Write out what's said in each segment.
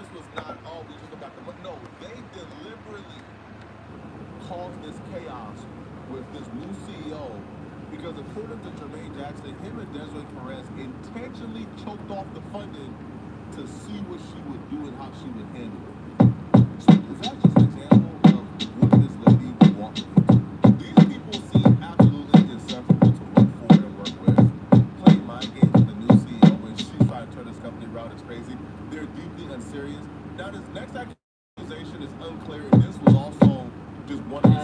this was not, oh, we just got the money. No, they deliberately caused this chaos with this new CEO because according to Jermaine Jackson, him and Desiree Perez intentionally choked off the funding to see what she would do and how she would handle it. So is that just an example of what this lady wants? These people seem absolutely insufferable to work for and work with. Playing mind games with the new CEO when she's trying to turn this company around is crazy. They're deeply unserious. Now this next accusation is unclear, and this was also just one of the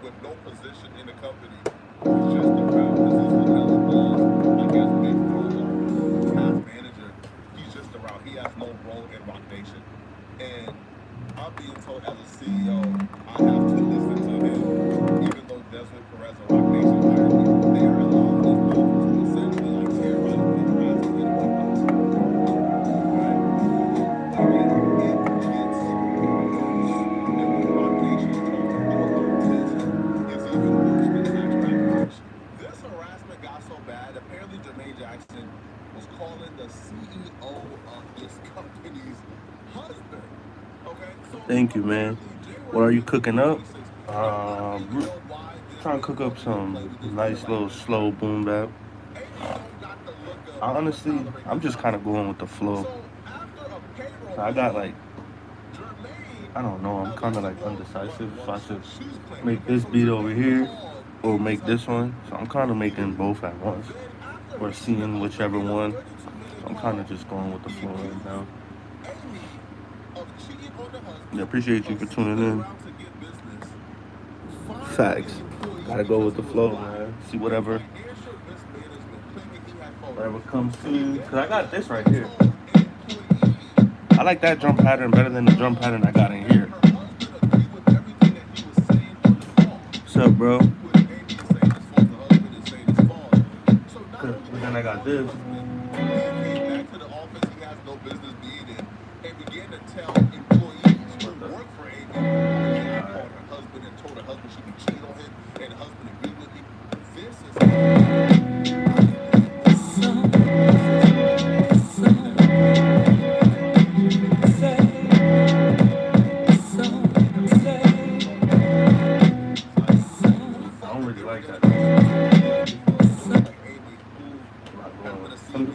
with no position in the company. He's just around because he's the I guess big role past manager. He's just around. He has no role in Rock Nation. And I'm being told as a CEO, I have to listen to him, even though Desmond Perez and Rock Nation hired me. They are allowing this move to essentially like terrorize and harass and get away from us. Right? I mean, it gets worse. And when Rock Nation is told to do it's even worse than the actual accusation. This harassment got so bad, apparently Jermaine Jackson was calling the CEO of this company's husband. Okay? So Thank you, man. What are you cooking up? Trying to cook up some nice little slow boom bap. Honestly, I'm just kind of going with the flow. I got like, I don't know, I'm kind of like undecisive if I should make this beat over here or make this one. So I'm kind of making both at once or seeing whichever one. So I'm kind of just going with the flow right now. Yeah, appreciate you for tuning in. Facts. Gotta go with the flow, man. See whatever comes to you. Cause I got this right here. I like that drum pattern better than the drum pattern I got in here. What's up, bro? But then I got this.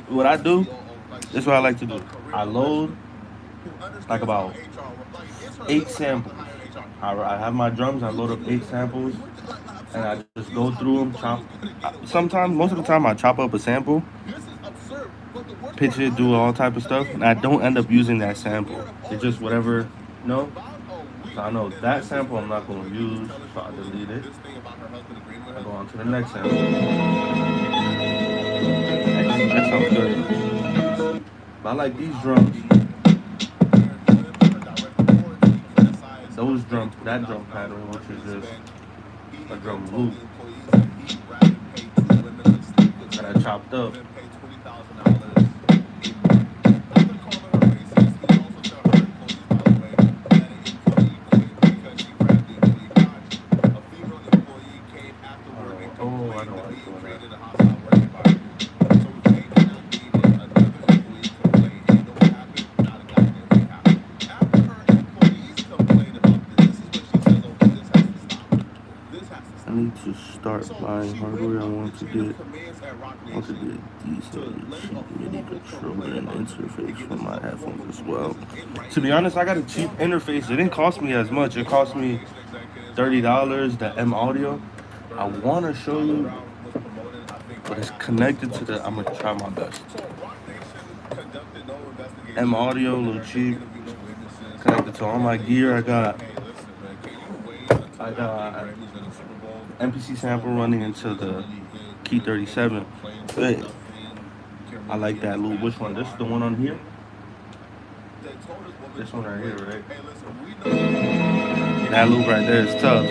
What I do, this is what I like to do. I load like about 8 samples. I have my drums, I load up 8 samples, and I just go through them. Sometimes, most of the time, I chop up a sample, pitch it, do all type of stuff, and I don't end up using that sample. It's just whatever, you know. So I know that sample I'm not going to use, so I delete it. I go on to the next sample. That sounds good. But I like these drums. Those drum, that drum pattern, which is just a drum loop that I chopped up. Oh, I know what I'm doing that. I need to start buying hardware. I want to get decent cheap MIDI controller and interface for my headphones as well. To be honest, I got a cheap interface. It didn't cost me as much. It cost me $30. The M Audio. I want to show you, but it's connected to the. I'm gonna try my best. M Audio, a little cheap. Connected to all my gear. I got MPC sample running into the Key 37. Hey, I like that loop. Which one? This is the one on here? This one right here, right? That loop right there is tough.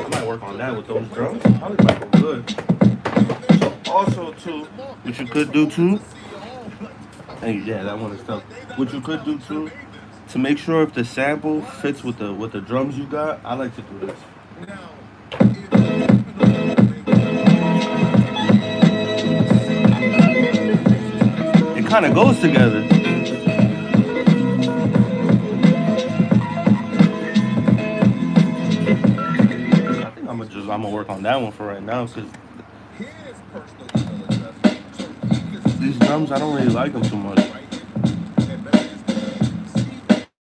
I might work on that with those drums. Probably might go good. Also, too, what you could do too, hey, yeah, that one is tough. What you could do too, to make sure if the sample fits with the drums you got, I like to do this. It kind of goes together. I think I'm gonna work on that one for right now because these drums, I don't really like them too much.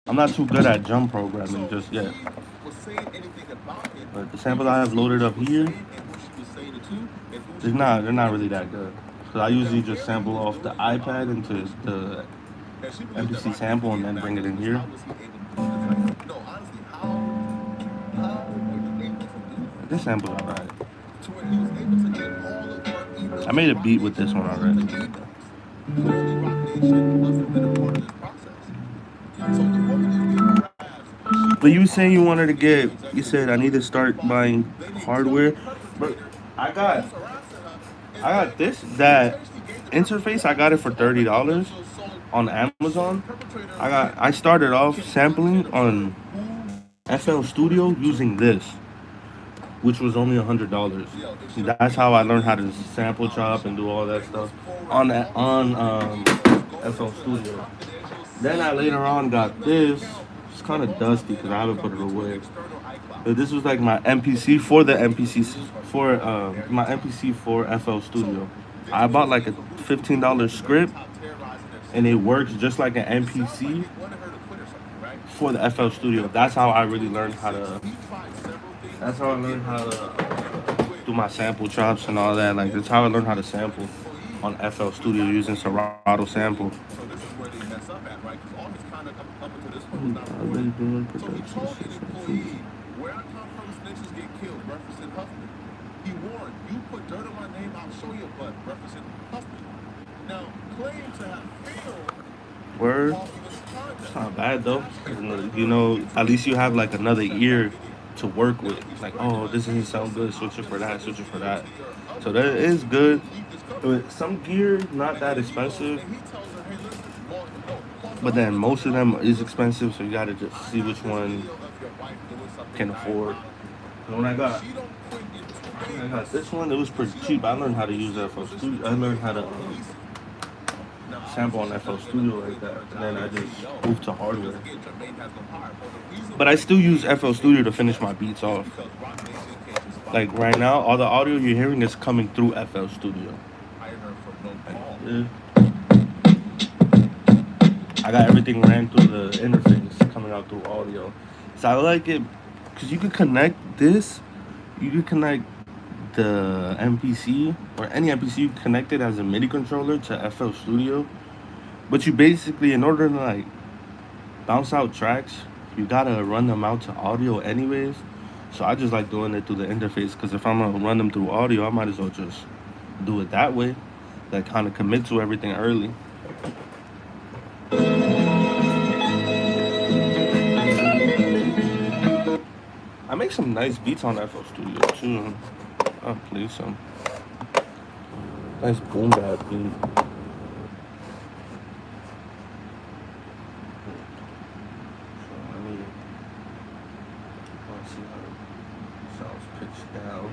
I'm not too good at drum programming just yet. But the samples I have loaded up here, they're not really that good. Cause I usually just sample off the iPad into the MPC sample and then bring it in here. This sample's alright. I made a beat with this one already. But you saying you wanted to get, you said I need to start buying hardware, but I got that interface. I got it for $30 on Amazon. I started off sampling on FL Studio using this, which was only $100. That's how I learned how to sample chop and do all that stuff on FL Studio. Then I later on got this. It's kind of dusty because I haven't put it away. But this was like my MPC for the my MPC for FL Studio. I bought like a $15 script, and it works just like an MPC for the FL Studio. That's how I really learned how to. That's how I learned how to do my sample chops and all that. Like that's how I learned how to sample on FL Studio using Serato sample. I've been doing production since where I come from, snitches get killed, referencing Huffman. He warned, you put dirt on my name, I'll show you, but referencing Huffman. Now, claim to have failed. Word. It's not bad though. You know, at least you have like another ear to work with. Like, oh, this doesn't sound good, switch it for that, switch it for that. So that is good. But some gear, not that expensive. But then most of them is expensive, so you gotta just see which one can afford. And when I got this one, it was pretty cheap. I learned how to use FL Studio. I learned how to sample on FL Studio like that, and then I just moved to hardware. But I still use FL Studio to finish my beats off. Like right now, all the audio you're hearing is coming through FL Studio. this. I got everything ran through the interface coming out through audio. So I like it because you could connect this. You could connect the MPC or any MPC. You connect it as a MIDI controller to FL Studio. But you basically, in order to like bounce out tracks, you gotta run them out to audio anyways. So I just like doing it through the interface because if I'm gonna run them through audio, I might as well just do it that way. Like kind of commit to everything early. I make some nice beats on FL Studio too. I'll play some nice boom bap beat. So I want to see how it sounds pitched down.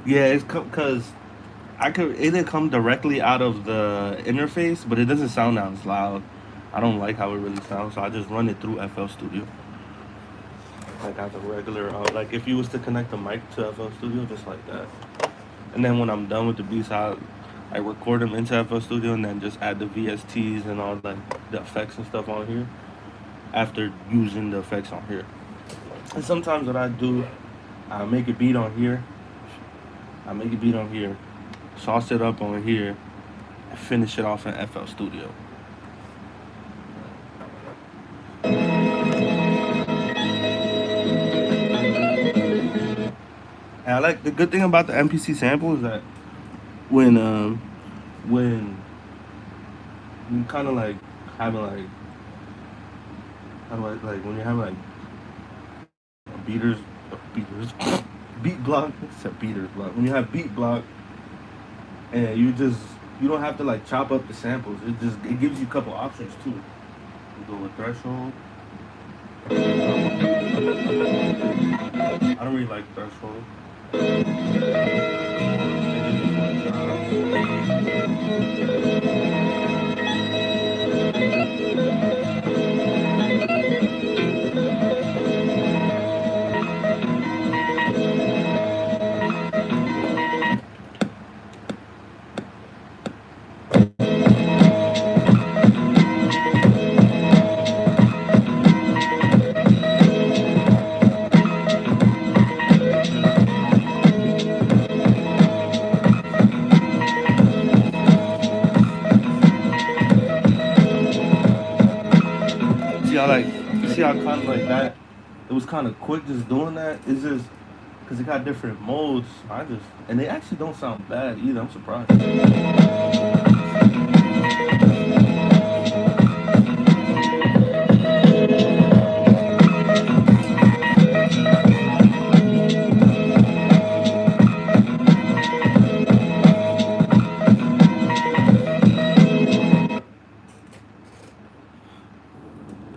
Yeah, it's because I could either come directly out of the interface, but it doesn't sound as loud. I don't like how it really sounds, so I just run it through FL Studio. Like as a regular, like if you was to connect the mic to FL Studio, just like that. And then when I'm done with the beats, I record them into FL Studio and then just add the VSTs and all like the effects and stuff on here after using the effects on here. And sometimes what I do, I make a beat on here. Sauce it up on here, and finish it off in FL Studio. And I like the good thing about the MPC sample is that when you kind of like having like how do I like when you're having like beaters beat block. It's a beaters block. When you have beat block and you don't have to like chop up the samples. It gives you a couple options too. You go with threshold. I don't really like threshold. See how kind of like that. It was kind of quick just doing that. It's just because it got different modes. And they actually don't sound bad either. I'm surprised.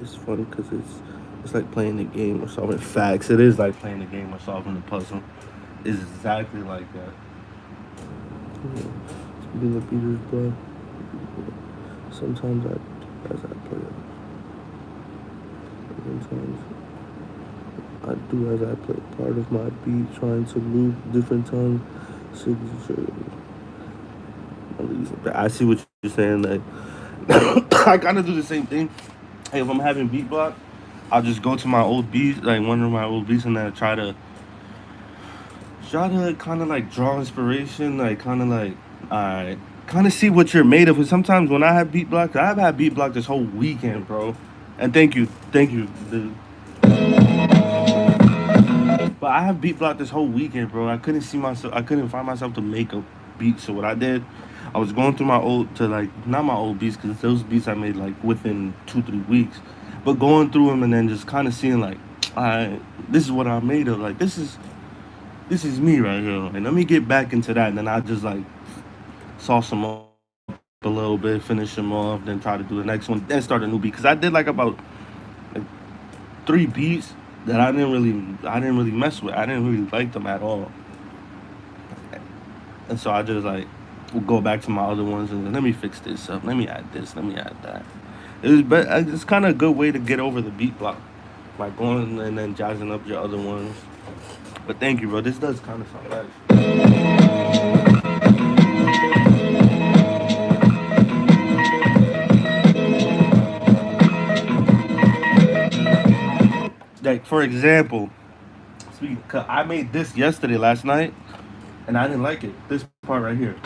It's funny because it's like playing the game or solving facts. It is like playing the game or solving the puzzle. It's exactly like that. Speaking of beaters, bro, sometimes as I play it, sometimes I do as I play part of my beat, trying to loop different tongue signature. I see what you're saying. Like, I kind of do the same thing. Hey, if I'm having beat block, I'll just go to my old beats, like one of my old beats, and then try to kind of like draw inspiration, like kind of like kind of see what you're made of. Because sometimes when I have beat block, I've had beat block this whole weekend, bro. And thank you, dude. But I have beat blocked this whole weekend, bro. I couldn't see myself. I couldn't find myself to make a beat. So what I did, I was going through my old to like not my old beats because those beats I made like within 2-3 weeks, but going through them and then just kind of seeing like, I this is what I made of. Like this is me right here. And let me get back into that. And then I just like sauce them up a little bit, finish them off, then try to do the next one, then start a new beat. Because I did like about like 3 beats that I didn't really mess with. I didn't really like them at all. And so I just like will go back to my other ones and then, let me fix this up. Let me add this. Let me add that. It's kind of a good way to get over the beat block, like going and then jazzing up your other ones. But thank you, bro. This does kind of sound nice. Like for example, speaking, 'cause I made this yesterday, last night, and I didn't like it. This part right here.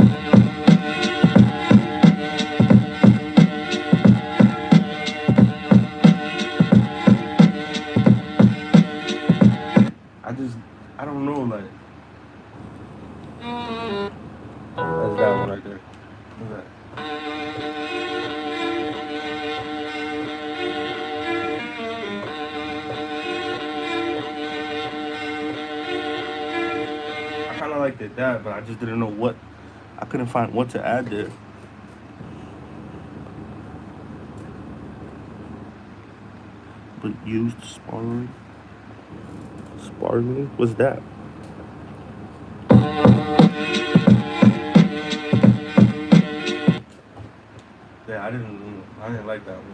I just, I don't know, like that's that one right there. What's that? I kind of liked it that, but I just didn't know what. I couldn't find what to add there. But used sparring. Sparring? What's that? Yeah, I didn't like that one.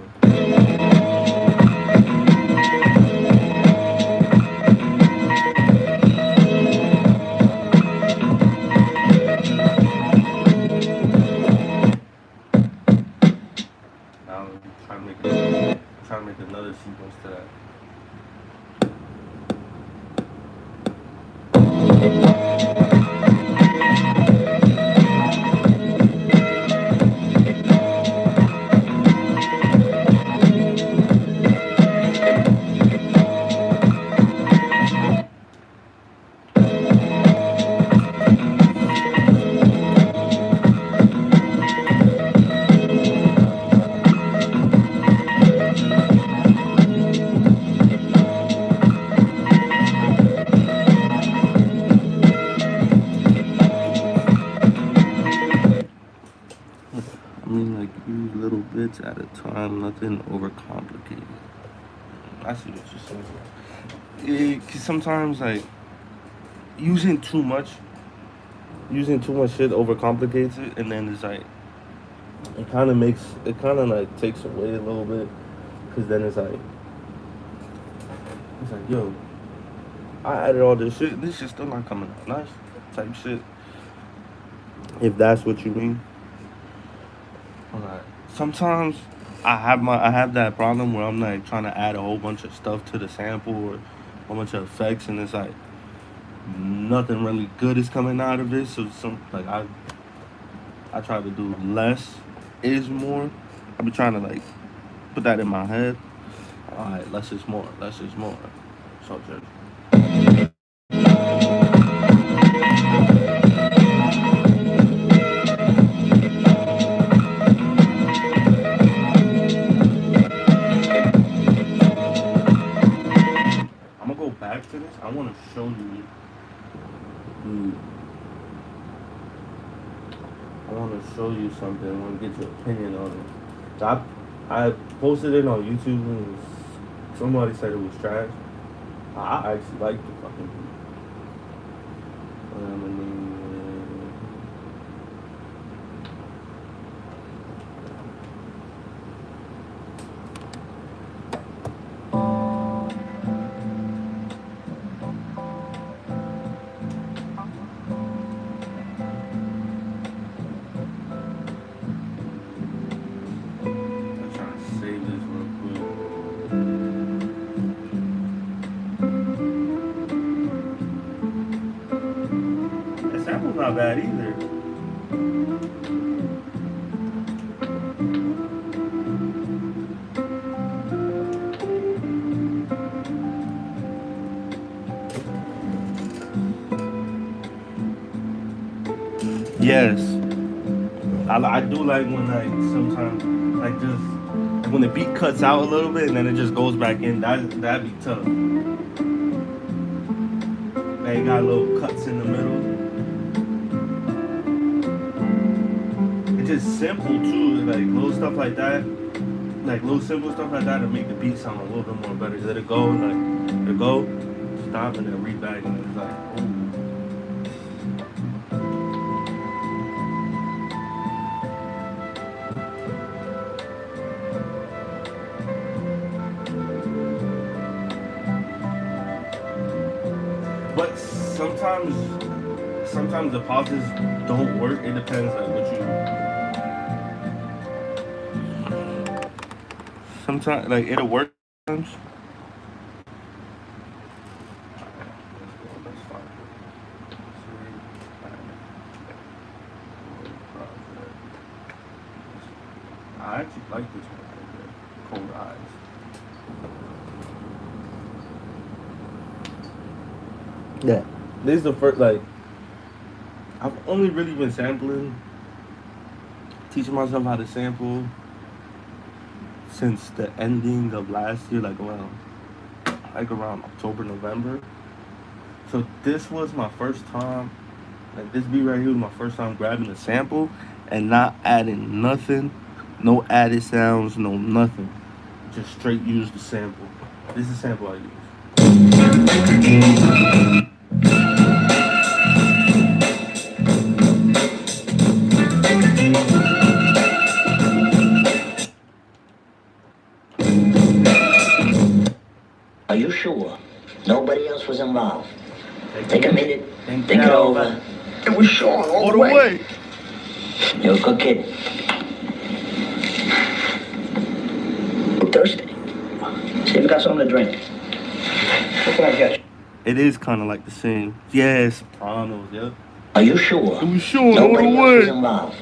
Now I'm trying to make another sequence to that. I mean, like, use little bits at a time, nothing overcomplicated. I see what you're saying. Cause sometimes, like, using too much, using too much shit overcomplicates it, and then it's like, it kind of like takes away a little bit. Cause then it's like, yo, I added all this shit, this shit's still not coming out nice, type shit. If that's what you mean. Alright. Sometimes I have that problem where I'm like trying to add a whole bunch of stuff to the sample or a whole bunch of effects, and it's like nothing really good is coming out of it. So I try to do less is more. I be trying to like put that in my head. All right, less is more. Less is more. So just. I'm gonna go back to this. I want to show you. mm, I want to show you something. I want to get your opinion on it. So I posted it on YouTube and somebody said it was trash. I actually like the fucking beat. I'm trying to save this real quick. That sample's not bad either. Yes, I do like when like sometimes like just like when the beat cuts out a little bit and then it just goes back in. That'd be tough. Like it got little cuts in the middle. It's just simple too. Like little stuff like that. Like little simple stuff like that to make the beat sound a little bit more better. Let it go, like let it go, stop, and then read back, and it's like, oh. But sometimes the pauses don't work. It depends like what you. Sometimes like it'll work. Sometimes. Let's find it. I actually like this one right there. Cold Eyes. Yeah. This is the first like I've only really been sampling, teaching myself how to sample since the ending of last year, like around October, November. So this was my first time, like this beat right here was my first time grabbing a sample and not adding nothing, no added sounds, no nothing. Just straight use the sample. This is the sample I use. Are you sure? Nobody else was involved. Take a minute, Think think it over. It was Sean all the way. You're a good kid. You thirsty? See if you got something to drink. What can I get you? It is kind of like the same. Yeah, Sopranos, yep. Are you sure? It was Sean Nobody all the else was way. involved.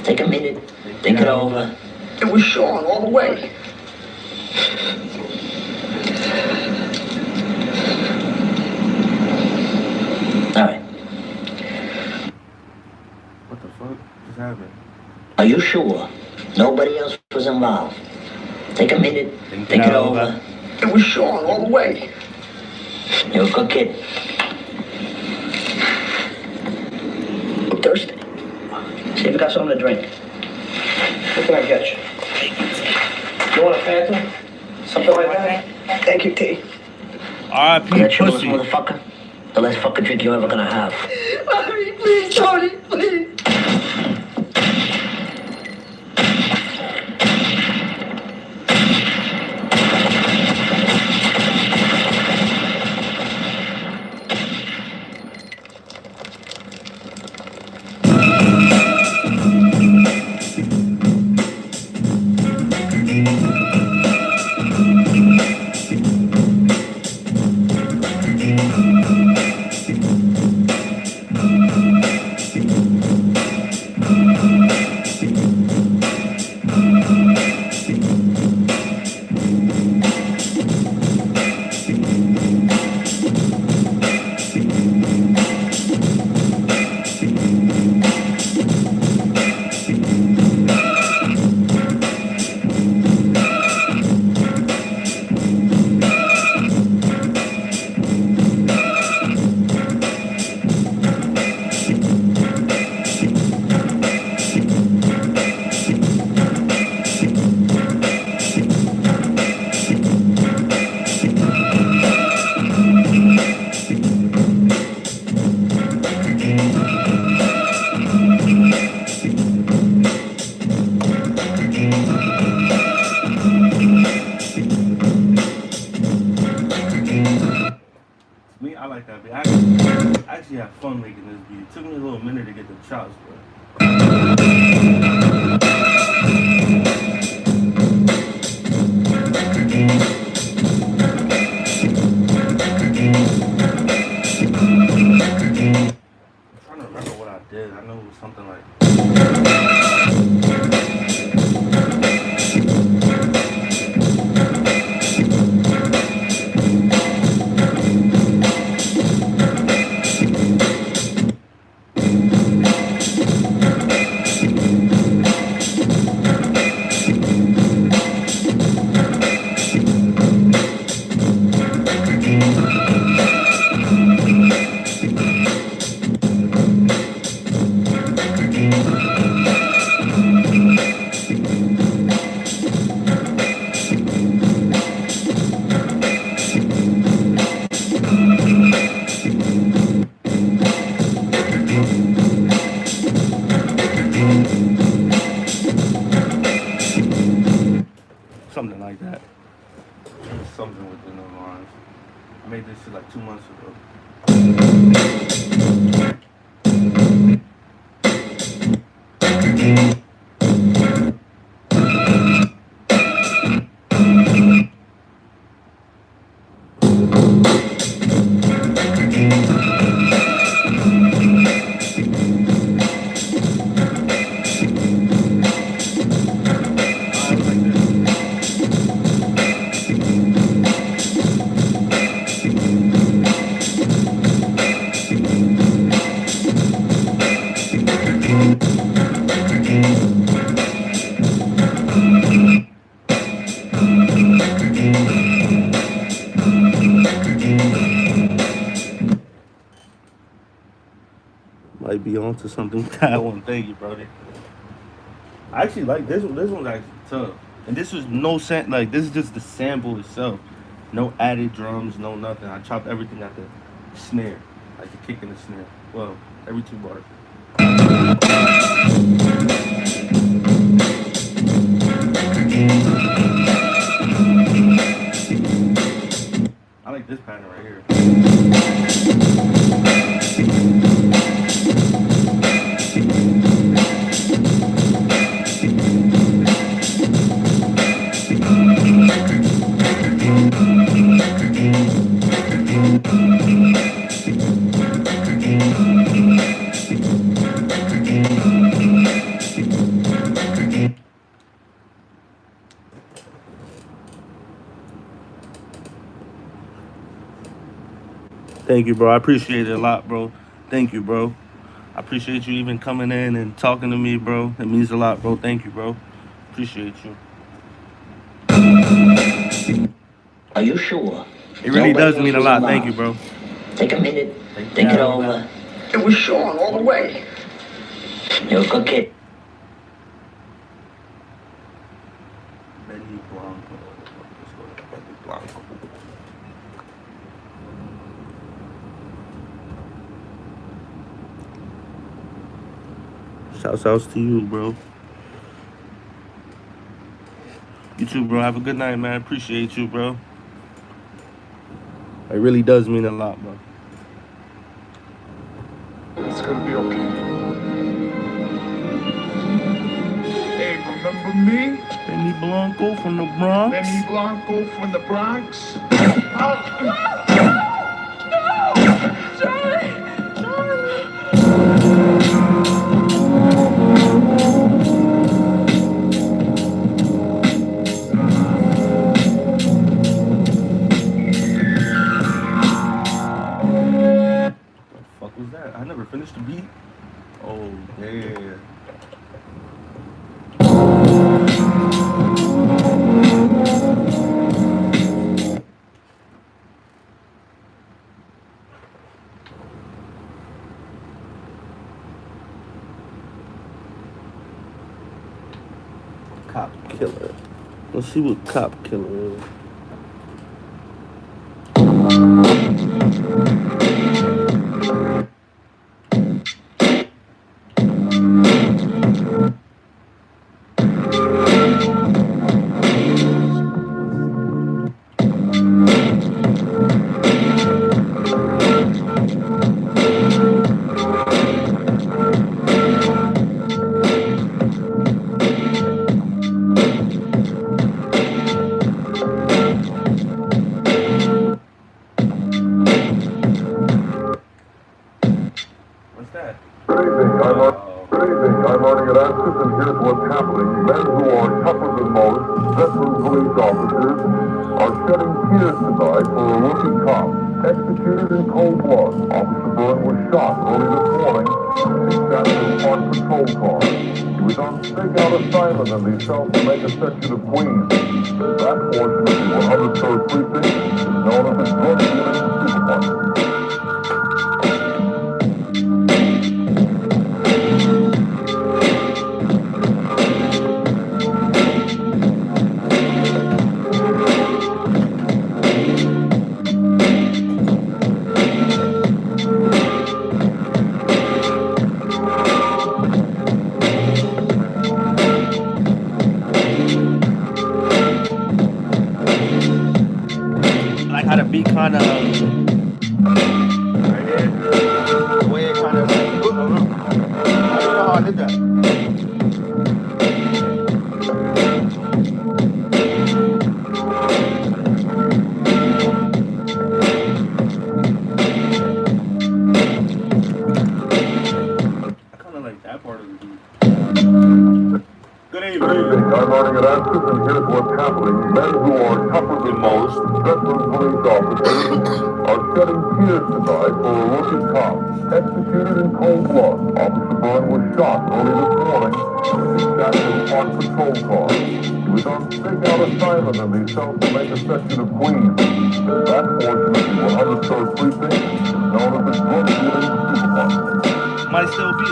Take a minute, think it over. It was Sean all the way. All right. What the fuck just happened? Are you sure? Nobody else was involved. Take a minute, think it over. It was Sean all the way. You're a good kid. You thirsty? See if you got something to drink. What can I get you? You want a Fanta? Something like that? Thank you, T. R.I.P. That you Pussy. motherfucker? The last fucking drink you're ever gonna have. Mommy, please, Tony, please. Me, I like that beat. I actually had fun making this beat. It took me a little minute to get the chops, but. I'm trying to remember what I did. I know it was something like. Something like that. Something within those lines. I made this shit like 2 months ago. Might be onto something with that one. Thank you, brother. I actually like this one. This one's actually tough. And this was no like this is just the sample itself. No added drums, no nothing. I chopped everything at the snare. Like the kick and the snare. Well, every 2 bars. I like this pattern right here. Thank you, bro. I appreciate it a lot, bro. Thank you, bro. I appreciate you even coming in and talking to me, bro. It means a lot, bro. Thank you, bro. Appreciate you. Are you sure? It really does mean a lot. Thank you, bro. Take a minute. Think it over. It was Sean all the way. You're a good kid. Shouts outs to you, bro. You too, bro. Have a good night, man. Appreciate you, bro. It really does mean a lot, bro. It's gonna be okay. Hey, remember me? Benny Blanco from the Bronx. Benny Blanco from the Bronx? Was that? I never finished the beat. Oh yeah. Cop Killer. Let's see what Cop Killer is. I'm running at Ascot, and here's what's happening. Men who are tougher than most, veteran police officers, are shedding tears tonight for a rookie cop executed in cold blood. Officer Byrne was shot early this morning as he sat in his parked patrol car. He was on stakeout assignment in the South-Jamaica section of Queens. That portion of the 103rd precinct is known as the drug dealing supermarket. I did that. I kind of like that part of the beat. Good Good evening. evening. I'm running an answer, and here's what's happening. Men who are tougher than most, veteran police officers, are shedding tears tonight for a rookie cop executed in cold blood. Officer Byrne was shot early this morning as he sat in a parked patrol car. He was on stakeout assignment in the South Jamaica section of Queens. That portion of the 103rd precinct is known as the drug dealing supermarket. Might still be.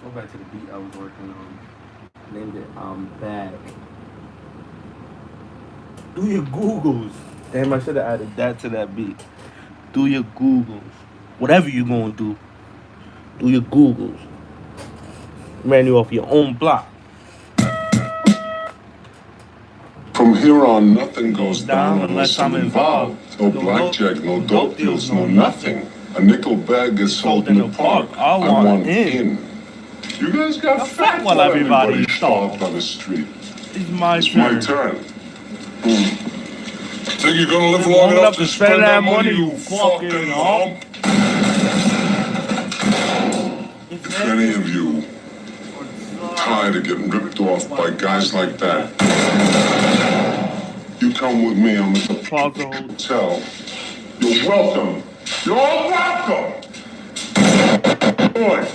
Go back to the beat I was working on. Named it I'm Back. Do your Googles. Damn, I should have added that to that beat. Do your Googles. Whatever you gonna do your Googles. Ran you off your own block. From here on, nothing goes down unless I'm involved. involved. No blackjack, no dope deals, no nothing. A nickel bag is sold in the park. I want in. You guys got fat while while everybody everybody starved. starved on the street. It's my It's turn. my turn. Think you're gonna live long enough to spend that money, you fucking hump? If any of you tired of getting ripped off by guys like that, you come with me. I'm at the Plaza hotel. You're welcome. You're welcome. Boy.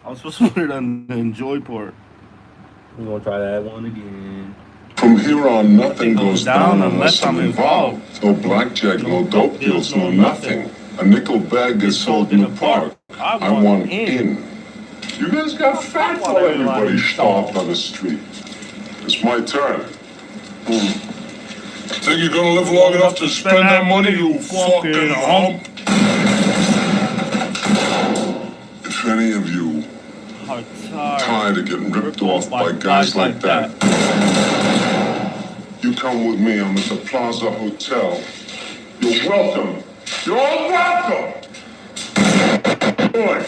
I was supposed to put it on the enjoy part. We're gonna try that one again. From here on, nothing goes down unless I'm involved. No blackjack, no dope deals, no nothing. A nickel bag is sold in the park. I want in. You guys got fat while everybody starved on the street. It's my turn. Think you're gonna live long enough to spend that money, you fucking hump? If any of you tired of getting ripped off by guys like that, you come with me. I'm at the Plaza Hotel. You're welcome. You're welcome. Boy.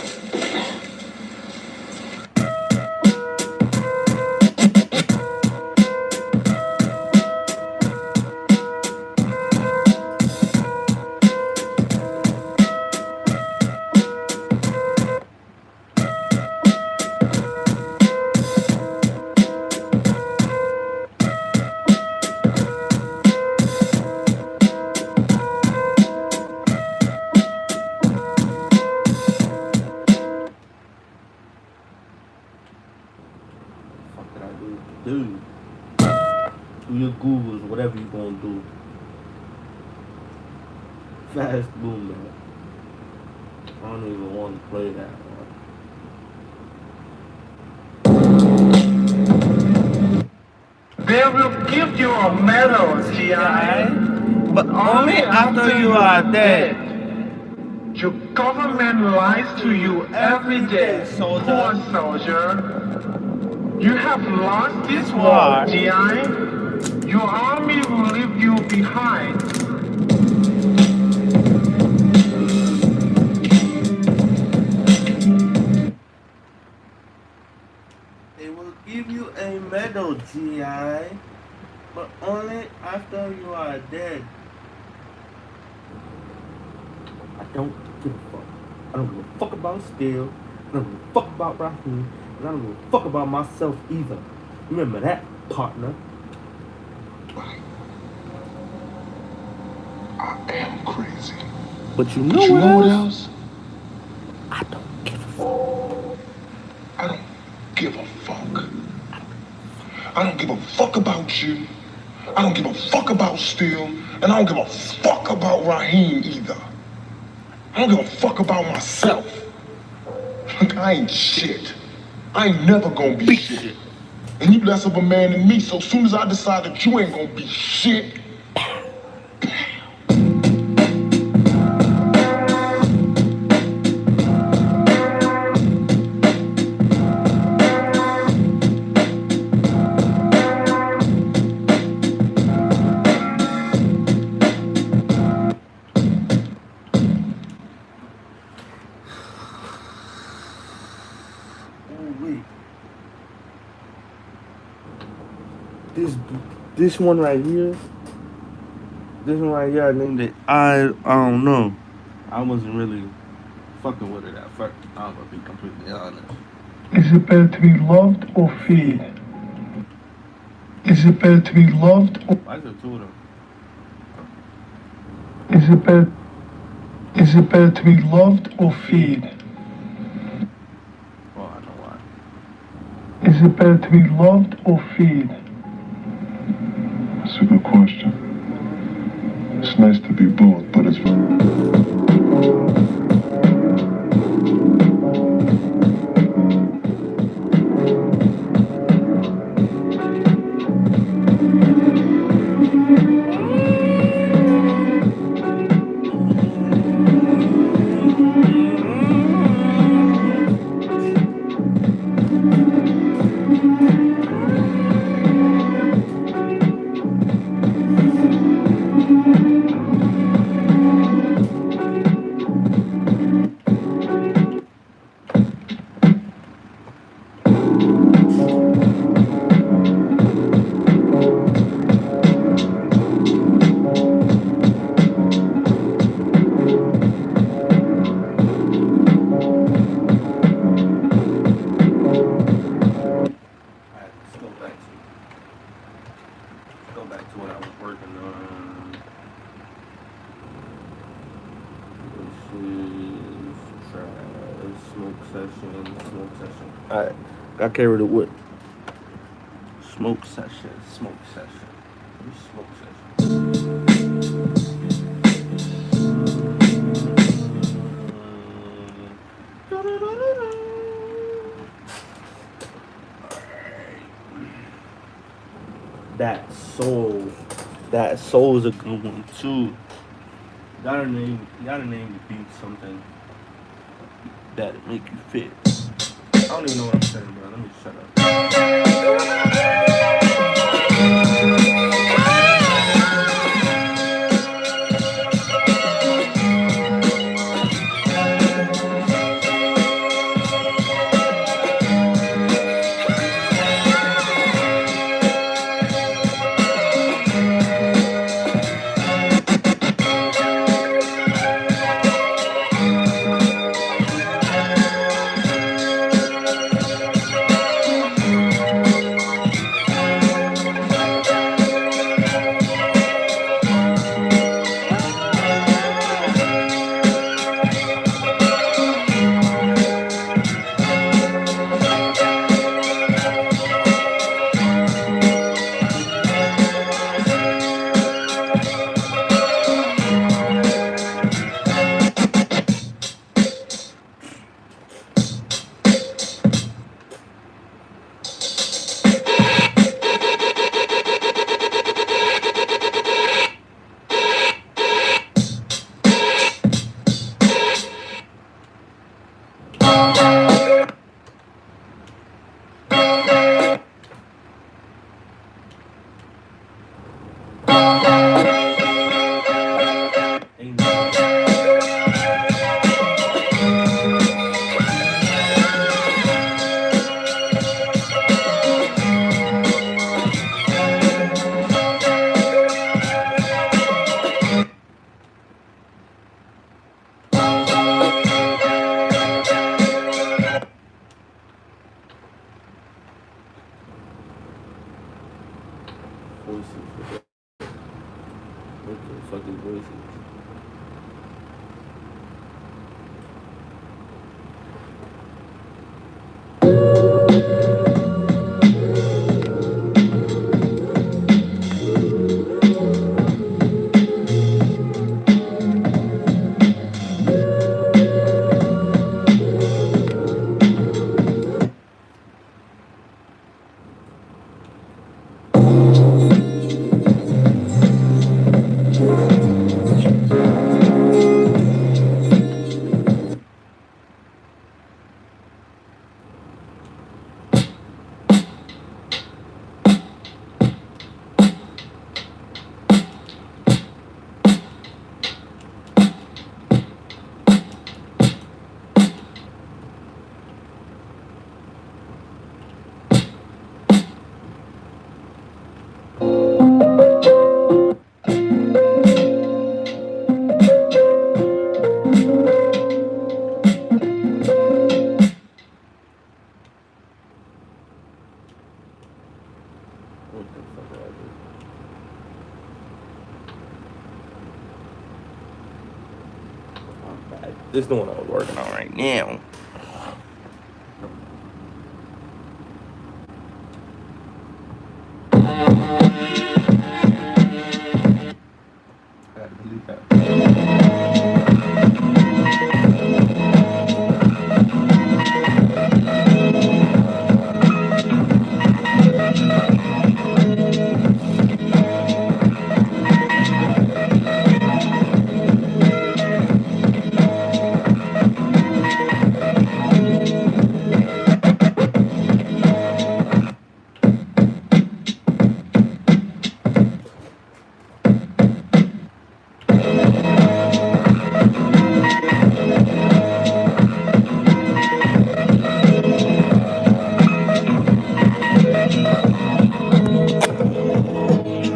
Do your Googles, whatever you gonna do. Fast boom man. I don't even want to play that one. They will give you a medal, GI. But only after you are dead. Your government lies to you every day, soldier. poor soldier. You have lost this War. war, GI. Your army will leave you behind. They will give you a medal, GI, but only after you are dead. I don't give a fuck. I don't give a fuck about Steel. I don't give a fuck about Raheem. And I don't give a fuck about myself either. Remember that, partner. I am crazy. But you know, But you know what else? else? I don't give a fuck. I don't give a fuck. I don't give a fuck about you. I don't give a fuck about Steel. And I don't give a fuck about Raheem either. I don't give a fuck about myself. Like, I ain't shit. I ain't never gonna be shit. And you less of a man than me, so soon as I decide that you ain't gonna be shit, This one right here. This one right here, I named it. I don't know. I wasn't really fucking with it at first. I'm gonna be completely honest. Is it better to be loved or feed? Is it better to be loved or... Why is there two of them? Is it better to be loved or feed? Oh, I know why. Is it better to be loved or feed? that's a good question. It's nice to be both, but it's... Go back to what I was working on. This is smoke session. Alright, got carried away. Smoke session. Smoke session. That soul is a good one too. Gotta name the beat something that make you fit. I don't even know what I'm saying, bro. Let me shut up. This is the one I was working on right now.